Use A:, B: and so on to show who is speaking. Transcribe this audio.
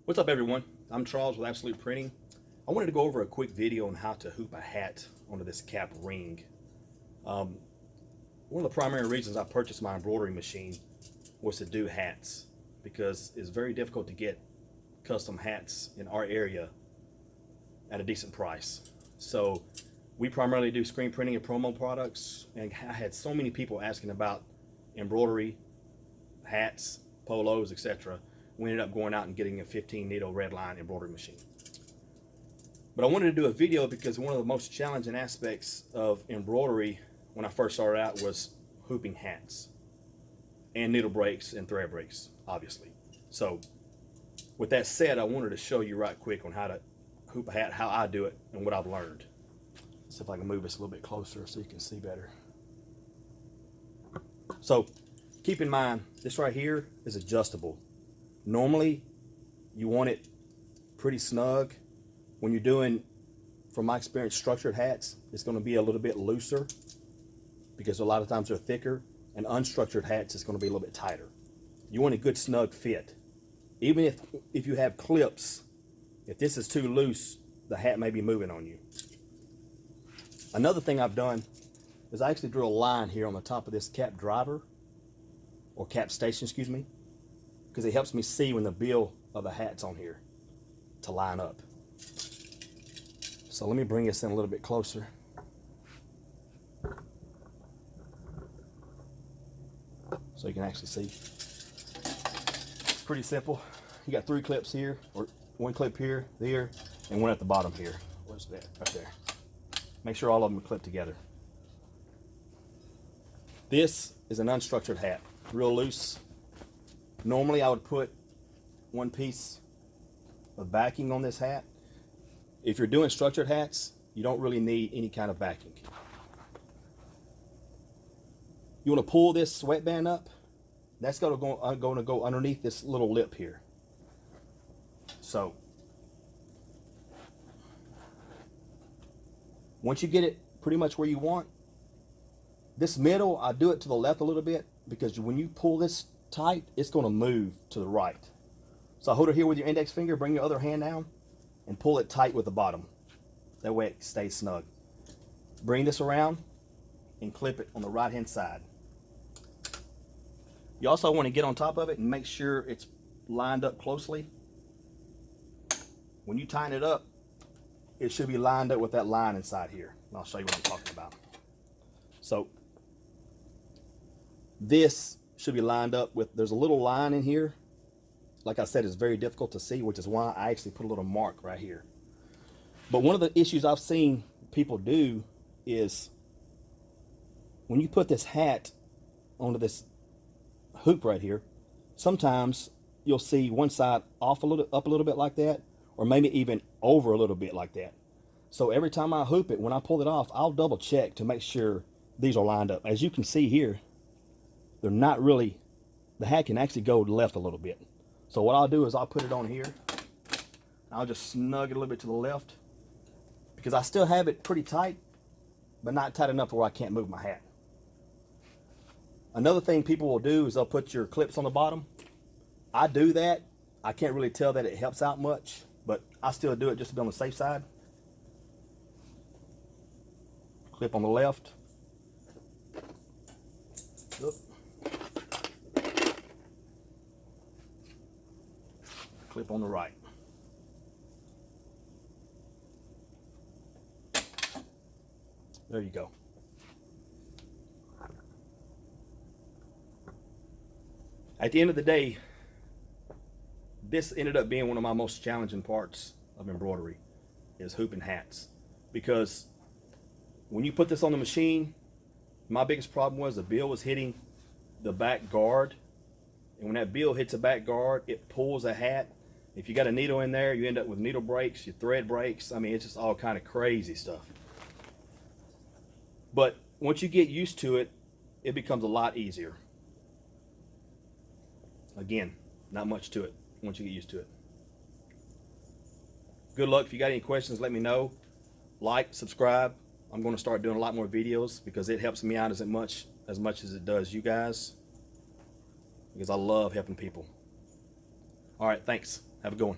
A: What's up, everyone? I'm Charles with Absolute Printing. I wanted to go over a quick video on how to hoop a hat onto this cap ring. One of the primary reasons I purchased my embroidery machine was to do hats, because it's very difficult to get custom hats in our area at a decent price. So we primarily do screen printing and promo products, and I had so many people asking about embroidery, hats, polos, etc. We ended up going out and getting a 15 needle red line embroidery machine. But I wanted to do a video because one of the most challenging aspects of embroidery when I first started out was hooping hats and needle breaks and thread breaks, obviously. So with that said, I wanted to show you right quick on how to hoop a hat, how I do it, and what I've learned. Let's see if I can move this a little bit closer so you can see better. So keep in mind, this right here is adjustable. Normally, you want it pretty snug. When you're doing, from my experience, structured hats, it's going to be a little bit looser because a lot of times they're thicker, and unstructured hats is going to be a little bit tighter. You want a good snug fit. Even if you have clips, if this is too loose, the hat may be moving on you. Another thing I've done is I actually drew a line here on the top of this cap driver, or cap station, excuse me, because it helps me see when the bill of the hat's on here to line up. So let me bring this in a little bit closer. So you can actually see. It's pretty simple. You got 3 clips here, or 1 clip here, there, and 1 at the bottom here. Where's that? Right there. Make sure all of them are clipped together. This is an unstructured hat, real loose. Normally I would put 1 piece of backing on this hat. If you're doing structured hats, you don't really need any kind of backing. You want to pull this sweatband up. That's going to go underneath this little lip here. So once you get it pretty much where you want, this middle, I do it to the left a little bit, because when you pull this tight, it's going to move to the right. So hold it here with your index finger, bring your other hand down, and pull it tight with the bottom. That way it stays snug. Bring this around and clip it on the right hand side. You also want to get on top of it and make sure it's lined up closely. When you tighten it up, it should be lined up with that line inside here. And I'll show you what I'm talking about. So this should be lined up with, there's a little line in here. Like I said, it's very difficult to see, which is why I actually put a little mark right here. But one of the issues I've seen people do is when you put this hat onto this hoop right here, sometimes you'll see one side off a little, up a little bit like that, or maybe even over a little bit like that. So every time I hoop it, when I pull it off, I'll double check to make sure these are lined up. As you can see here, they're not really, the hat can actually go left a little bit. So what I'll do is I'll put it on here. I'll just snug it a little bit to the left, because I still have it pretty tight, but not tight enough where I can't move my hat. Another thing people will do is they'll put your clips on the bottom. I do that. I can't really tell that it helps out much, but I still do it just to be on the safe side. Clip on the left. Oop. Clip on the right. There you go. At the end of the day, this ended up being one of my most challenging parts of embroidery, is hooping hats. Because when you put this on the machine, my biggest problem was the bill was hitting the back guard. And when that bill hits the back guard, it pulls a hat. If you got a needle in there, you end up with needle breaks, your thread breaks. I mean, it's just all kind of crazy stuff. But once you get used to it, it becomes a lot easier. Again, not much to it once you get used to it. Good luck. If you got any questions, let me know. Like, subscribe. I'm going to start doing a lot more videos because it helps me out as much as it does you guys, because I love helping people. All right, thanks. Have a good one.